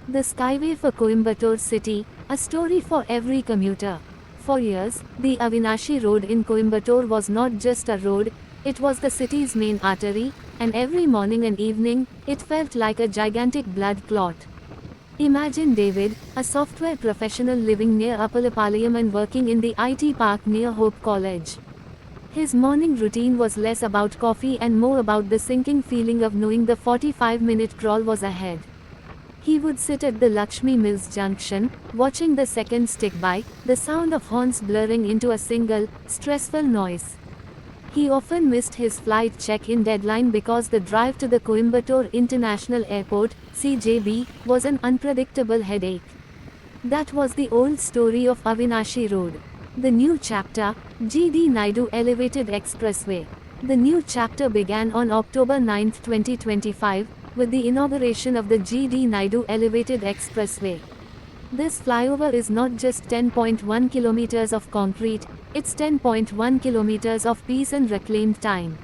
The Skyway for Coimbatore City, a story for every commuter. For years, the Avinashi Road in Coimbatore was not just a road, it was the city's main artery, and every morning and evening, it felt like a gigantic blood clot. Imagine David, a software professional living near Appalapalayam and working in the IT park near Hope College. His morning routine was less about coffee and more about the sinking feeling of knowing the 45-minute crawl was ahead. He would sit at the Lakshmi Mills junction, watching the seconds tick by, the sound of horns blurring into a single, stressful noise. He often missed his flight check-in deadline because the drive to the Coimbatore International Airport, CJB, was an unpredictable headache. That was the old story of Avinashi Road. The new chapter, GD Naidu Elevated Expressway. The new chapter began on October 9, 2025, with the inauguration of the GD Naidu Elevated Expressway. This flyover is not just 10.1 kilometers of concrete, it's 10.1 kilometers of peace and reclaimed time.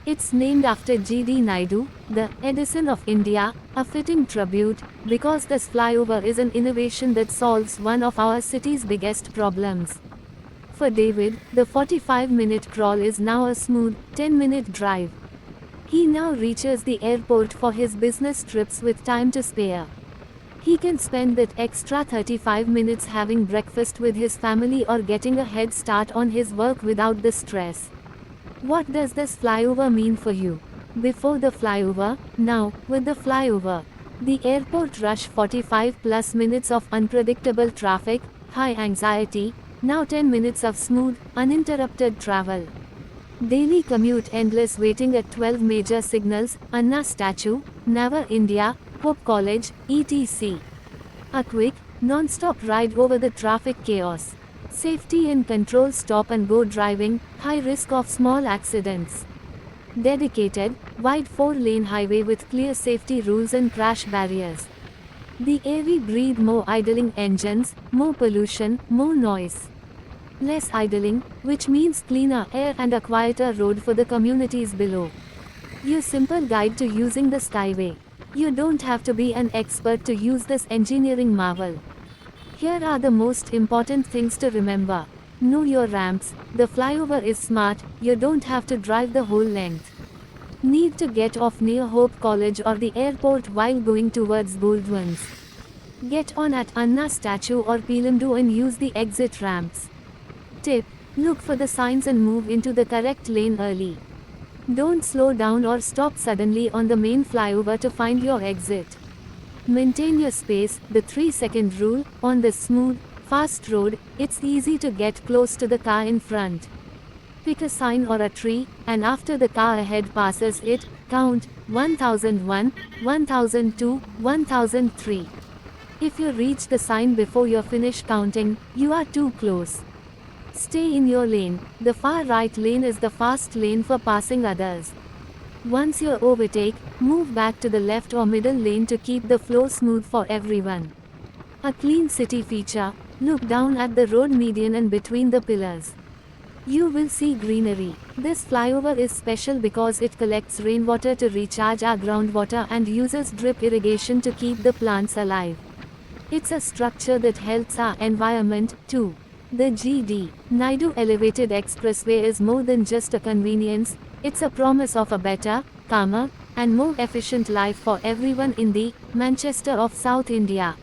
It's named after GD Naidu, the Edison of India, a fitting tribute, because this flyover is an innovation that solves one of our city's biggest problems. For David, the 45-minute crawl is now a smooth, 10-minute drive. He now reaches the airport for his business trips with time to spare. He can spend that extra 35 minutes having breakfast with his family or getting a head start on his work without the stress. What does this flyover mean for you? Before the flyover, now, with the flyover. The airport rush 45 plus minutes of unpredictable traffic, high anxiety, now 10 minutes of smooth, uninterrupted travel. Daily commute endless waiting at 12 major signals, Anna Statue, Nava India, Hope College, etc. A quick, non-stop ride over the traffic chaos. Safety and control stop and go driving, high risk of small accidents. Dedicated, wide 4-lane highway with clear safety rules and crash barriers. The air we breathe, more idling engines, more pollution, more noise. Less idling, which means cleaner air and a quieter road for the communities below. Your simple guide to using the Skyway. You don't have to be an expert to use this engineering marvel. Here are the most important things to remember. Know your ramps, the flyover is smart, you don't have to drive the whole length. Need to get off near Hope College or the airport while going towards Goldwins. Get on at Anna Statue or Peelamdu and use the exit ramps. Tip: look for the signs and move into the correct lane early. Don't slow down or stop suddenly on the main flyover to find your exit. Maintain your space, the 3-second rule. On this smooth, fast road, it's easy to get close to the car in front. Pick a sign or a tree, and after the car ahead passes it, count 1001, 1002, 1003. If you reach the sign before you finish counting, you are too close. Stay in your lane. The far right lane is the fast lane for passing others. Once you overtake, move back to the left or middle lane to keep the flow smooth for everyone. A clean city feature: look down at the road median and between the pillars. You will see greenery. This flyover is special because it collects rainwater to recharge our groundwater and uses drip irrigation to keep the plants alive. It's a structure that helps our environment, too. The GD Naidu Elevated Expressway is more than just a convenience, it's a promise of a better, calmer, and more efficient life for everyone in the Manchester of South India.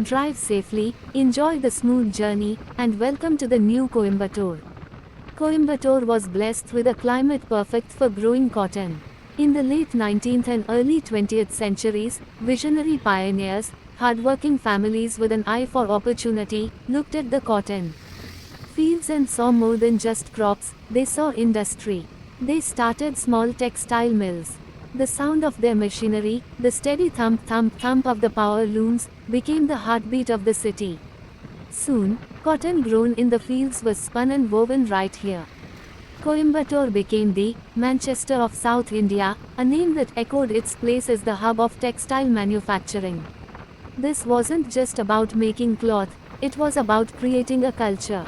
Drive safely, enjoy the smooth journey, and welcome to the new Coimbatore. Coimbatore was blessed with a climate perfect for growing cotton. In the late 19th and early 20th centuries, visionary pioneers, hardworking families with an eye for opportunity, looked at the cotton fields and saw more than just crops, they saw industry. They started small textile mills. The sound of their machinery, the steady thump thump thump of the power looms, became the heartbeat of the city. Soon, cotton grown in the fields was spun and woven right here. Coimbatore became the Manchester of South India, a name that echoed its place as the hub of textile manufacturing. This wasn't just about making cloth, it was about creating a culture.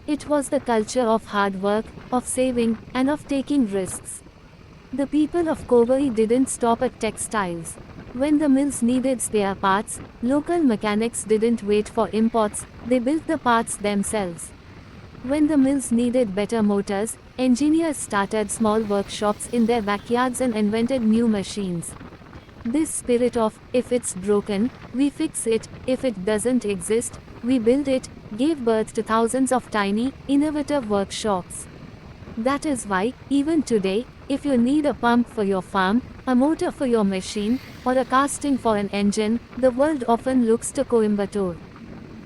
It was the culture of hard work, of saving, and of taking risks. The people of Kovai didn't stop at textiles. When the mills needed spare parts, local mechanics didn't wait for imports, they built the parts themselves. When the mills needed better motors, engineers started small workshops in their backyards and invented new machines. This spirit of, if it's broken, we fix it, if it doesn't exist, we build it, gave birth to thousands of tiny, innovative workshops. That is why, even today, if you need a pump for your farm, a motor for your machine, or a casting for an engine, the world often looks to Coimbatore.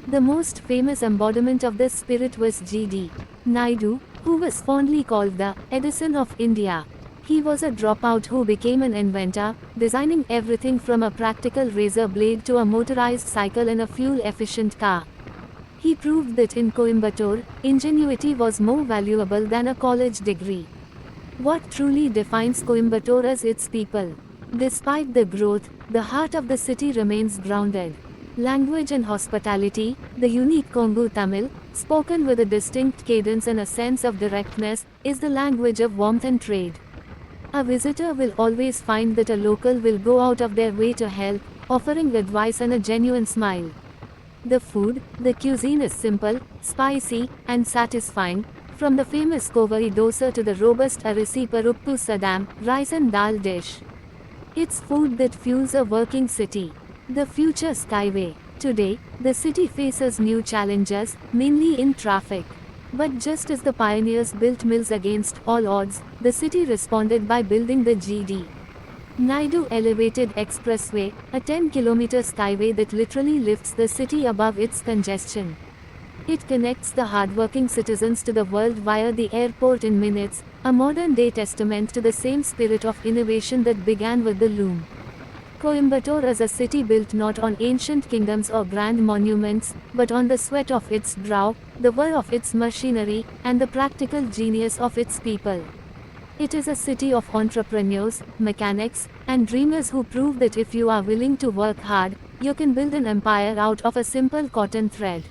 The most famous embodiment of this spirit was G.D. Naidu, who was fondly called the Edison of India. He was a dropout who became an inventor, designing everything from a practical razor blade to a motorized cycle and a fuel-efficient car. He proved that in Coimbatore, ingenuity was more valuable than a college degree. What truly defines Coimbatore is its people. Despite the growth, the heart of the city remains grounded. Language and hospitality, the unique Kongu Tamil, spoken with a distinct cadence and a sense of directness, is the language of warmth and trade. A visitor will always find that a local will go out of their way to help, offering advice and a genuine smile. The food, the cuisine is simple, spicy, and satisfying, from the famous Kovai dosa to the robust Arisi Paruppu Sadam, rice and dal dish. It's food that fuels a working city. The future skyway. Today, the city faces new challenges, mainly in traffic. But just as the pioneers built mills against all odds, the city responded by building the G.D. Naidu Elevated Expressway, a 10-kilometer skyway that literally lifts the city above its congestion. It connects the hardworking citizens to the world via the airport in minutes, a modern-day testament to the same spirit of innovation that began with the loom. Coimbatore is a city built not on ancient kingdoms or grand monuments, but on the sweat of its brow, the whir of its machinery, and the practical genius of its people. It is a city of entrepreneurs, mechanics, and dreamers who prove that if you are willing to work hard, you can build an empire out of a simple cotton thread.